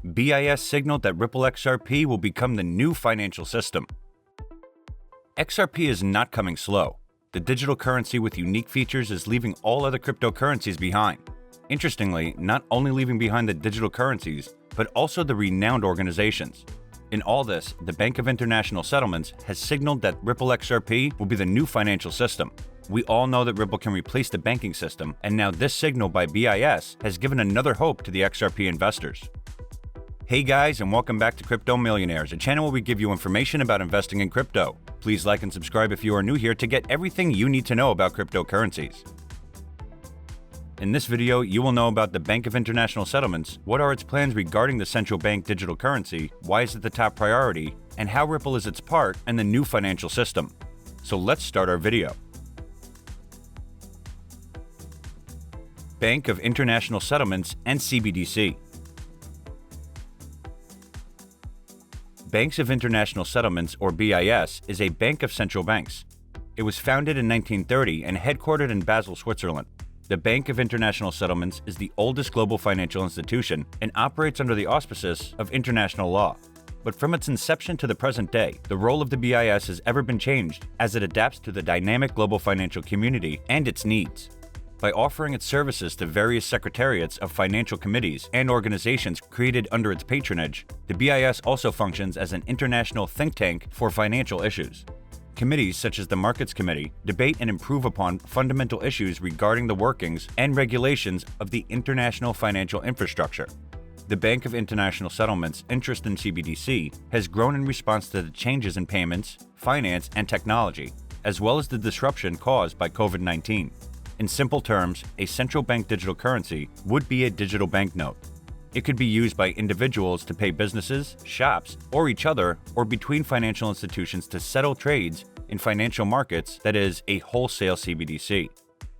BIS signaled that Ripple XRP will become the new financial system. XRP is not coming slow. The digital currency with unique features is leaving all other cryptocurrencies behind. Interestingly, not only leaving behind the digital currencies, but also the renowned organizations. In all this, the Bank of International Settlements has signaled that Ripple XRP will be the new financial system. We all know that Ripple can replace the banking system, and now this signal by BIS has given another hope to the XRP investors. Hey guys, and welcome back to Crypto Millionaires, a channel where we give you information about investing in crypto. Please like and subscribe if you are new here to get everything you need to know about cryptocurrencies. In this video, you will know about the Bank of International Settlements, what are its plans regarding the central bank digital currency, why is it the top priority, and how Ripple is its part in the new financial system. So let's start our video. Bank of International Settlements and CBDC. Banks of International Settlements, or BIS, is a bank of central banks. It was founded in 1930 and headquartered in Basel, Switzerland. The Bank of International Settlements is the oldest global financial institution and operates under the auspices of international law. But from its inception to the present day, the role of the BIS has ever been changed as it adapts to the dynamic global financial community and its needs. By offering its services to various secretariats of financial committees and organizations created under its patronage, the BIS also functions as an international think tank for financial issues. Committees such as the Markets Committee debate and improve upon fundamental issues regarding the workings and regulations of the international financial infrastructure. The Bank of International Settlements' interest in CBDC has grown in response to the changes in payments, finance, and technology, as well as the disruption caused by COVID-19. In simple terms, a central bank digital currency would be a digital banknote. It could be used by individuals to pay businesses, shops, or each other, or between financial institutions to settle trades in financial markets, that is, a wholesale CBDC.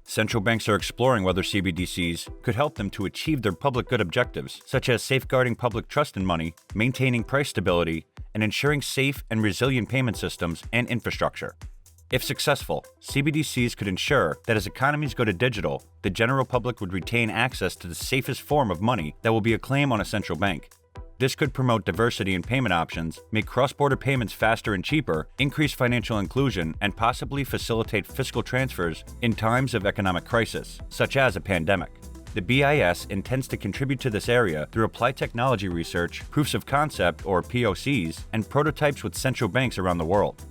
Central banks are exploring whether CBDCs could help them to achieve their public good objectives, such as safeguarding public trust in money, maintaining price stability, and ensuring safe and resilient payment systems and infrastructure. If successful, CBDCs could ensure that as economies go to digital, the general public would retain access to the safest form of money that will be a claim on a central bank. This could promote diversity in payment options, make cross-border payments faster and cheaper, increase financial inclusion, and possibly facilitate fiscal transfers in times of economic crisis, such as a pandemic. The BIS intends to contribute to this area through applied technology research, proofs of concept or POCs, and prototypes with central banks around the world.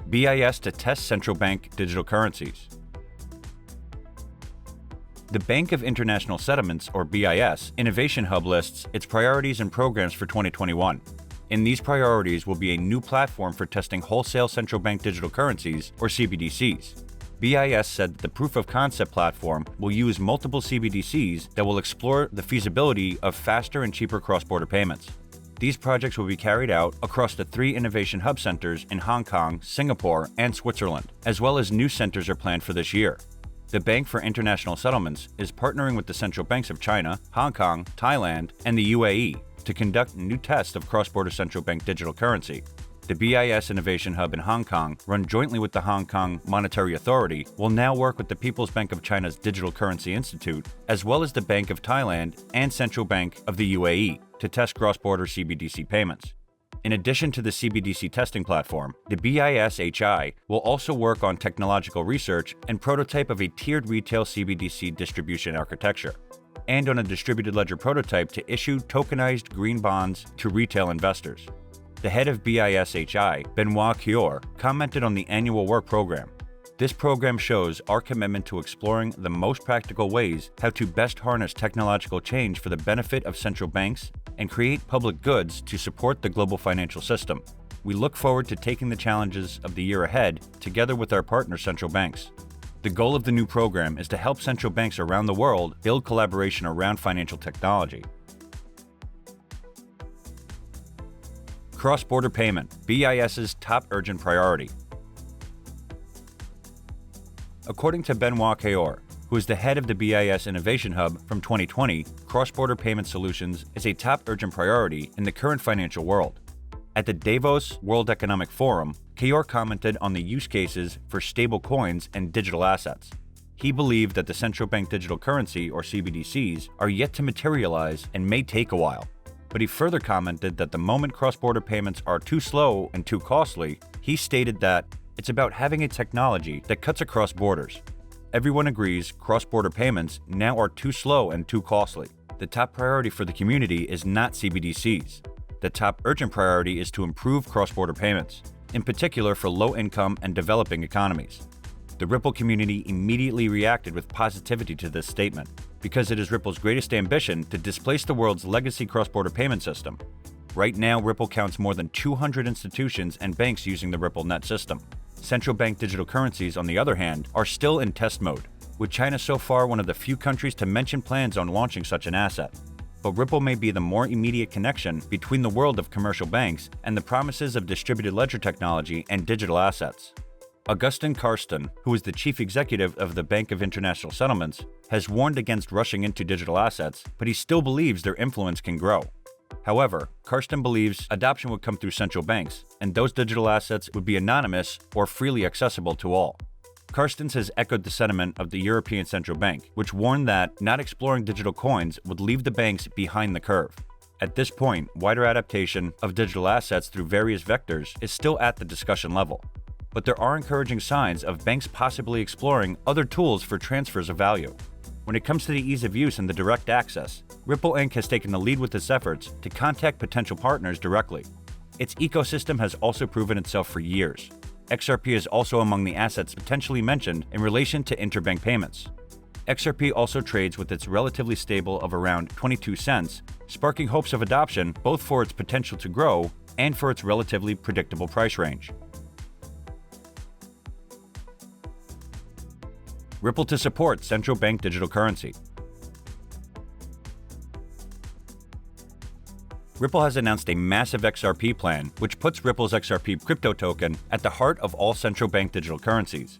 BIS to test central bank digital currencies. The Bank of International Settlements, or BIS, Innovation Hub lists its priorities and programs for 2021. In these priorities will be a new platform for testing wholesale central bank digital currencies, or CBDCs. BIS said that the proof of concept platform will use multiple CBDCs that will explore the feasibility of faster and cheaper cross-border payments. These projects will be carried out across the 3 Innovation Hub centers in Hong Kong, Singapore, and Switzerland, as well as new centers are planned for this year. The Bank for International Settlements is partnering with the central banks of China, Hong Kong, Thailand, and the UAE to conduct new tests of cross-border central bank digital currency. The BIS Innovation Hub in Hong Kong, run jointly with the Hong Kong Monetary Authority, will now work with the People's Bank of China's Digital Currency Institute, as well as the Bank of Thailand and Central Bank of the UAE, to test cross-border CBDC payments. In addition to the CBDC testing platform, the BIS-HI will also work on technological research and prototype of a tiered retail CBDC distribution architecture, and on a distributed ledger prototype to issue tokenized green bonds to retail investors. The head of BIS-HI, Benoit Kior, commented on the annual work program. This program shows our commitment to exploring the most practical ways how to best harness technological change for the benefit of central banks and create public goods to support the global financial system. We look forward to taking the challenges of the year ahead together with our partner central banks. The goal of the new program is to help central banks around the world build collaboration around financial technology. Cross-border payment, BIS's top urgent priority. According to Benoit Kior, who is the head of the BIS Innovation Hub from 2020, cross-border payment solutions is a top urgent priority in the current financial world. At the Davos World Economic Forum, Kior commented on the use cases for stable coins and digital assets. He believed that the central bank digital currency, or CBDCs, are yet to materialize and may take a while. But he further commented that the moment cross-border payments are too slow and too costly, he stated that it's about having a technology that cuts across borders. Everyone agrees cross-border payments now are too slow and too costly. The top priority for the community is not CBDCs. The top urgent priority is to improve cross-border payments, in particular for low-income and developing economies. The Ripple community immediately reacted with positivity to this statement, because it is Ripple's greatest ambition to displace the world's legacy cross-border payment system. Right now, Ripple counts more than 200 institutions and banks using the RippleNet system. Central bank digital currencies, on the other hand, are still in test mode, with China so far one of the few countries to mention plans on launching such an asset. But Ripple may be the more immediate connection between the world of commercial banks and the promises of distributed ledger technology and digital assets. Augustin Karsten, who is the chief executive of the Bank of International Settlements, has warned against rushing into digital assets, but he still believes their influence can grow. However, Karsten believes adoption would come through central banks, and those digital assets would be anonymous or freely accessible to all. Karsten has echoed the sentiment of the European Central Bank, which warned that not exploring digital coins would leave the banks behind the curve. At this point, wider adaptation of digital assets through various vectors is still at the discussion level. But there are encouraging signs of banks possibly exploring other tools for transfers of value. When it comes to the ease of use and the direct access, Ripple Inc. has taken the lead with its efforts to contact potential partners directly. Its ecosystem has also proven itself for years. XRP is also among the assets potentially mentioned in relation to interbank payments. XRP also trades with its relatively stable of around 22 cents, sparking hopes of adoption both for its potential to grow and for its relatively predictable price range. Ripple to support central bank digital currency. Ripple has announced a massive XRP plan, which puts Ripple's XRP crypto token at the heart of all central bank digital currencies.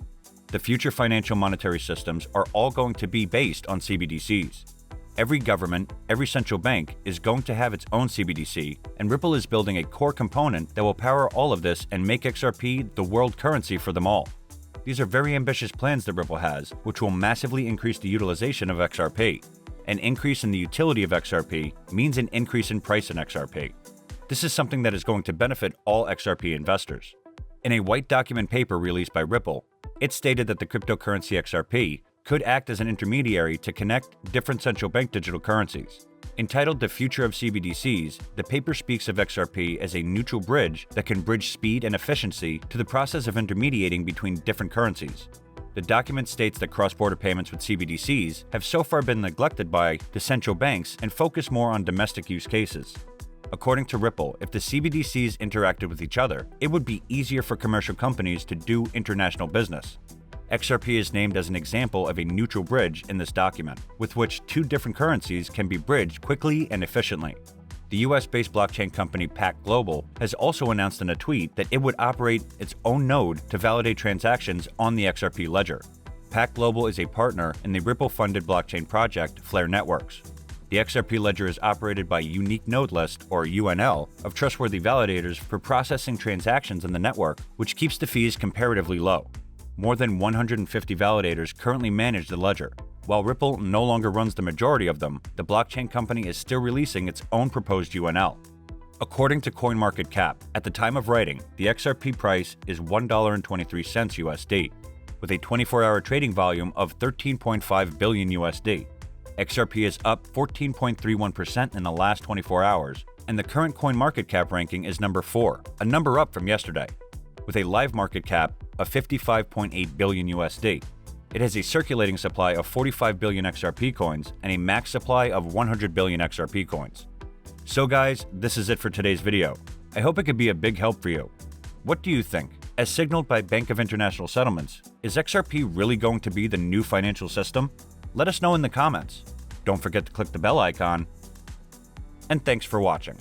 The future financial monetary systems are all going to be based on CBDCs. Every government, every central bank is going to have its own CBDC, and Ripple is building a core component that will power all of this and make XRP the world currency for them all. These are very ambitious plans that Ripple has, which will massively increase the utilization of XRP. An increase in the utility of XRP means an increase in price in XRP. This is something that is going to benefit all XRP investors. In a white document paper released by Ripple, it stated that the cryptocurrency XRP could act as an intermediary to connect different central bank digital currencies. Entitled The Future of CBDCs, the paper speaks of XRP as a neutral bridge that can bridge speed and efficiency to the process of intermediating between different currencies. The document states that cross-border payments with CBDCs have so far been neglected by the central banks and focus more on domestic use cases. According to Ripple, if the CBDCs interacted with each other, it would be easier for commercial companies to do international business. XRP is named as an example of a neutral bridge in this document, with which two different currencies can be bridged quickly and efficiently. The US-based blockchain company Pact Global has also announced in a tweet that it would operate its own node to validate transactions on the XRP ledger. Pact Global is a partner in the Ripple-funded blockchain project Flare Networks. The XRP ledger is operated by a unique node list, or UNL, of trustworthy validators for processing transactions in the network, which keeps the fees comparatively low. More than 150 validators currently manage the ledger. While Ripple no longer runs the majority of them, the blockchain company is still releasing its own proposed UNL. According to CoinMarketCap, at the time of writing, the XRP price is $1.23 USD, with a 24-hour trading volume of 13.5 billion USD. XRP is up 14.31% in the last 24 hours, and the current CoinMarketCap ranking is number 4, a number up from yesterday, with a live market cap of 55.8 billion USD. It has a circulating supply of 45 billion XRP coins and a max supply of 100 billion XRP coins. So guys, this is it for today's video. I hope it could be a big help for you. What do you think? As signaled by Bank of International Settlements, is XRP really going to be the new financial system? Let us know in the comments. Don't forget to click the bell icon. And thanks for watching.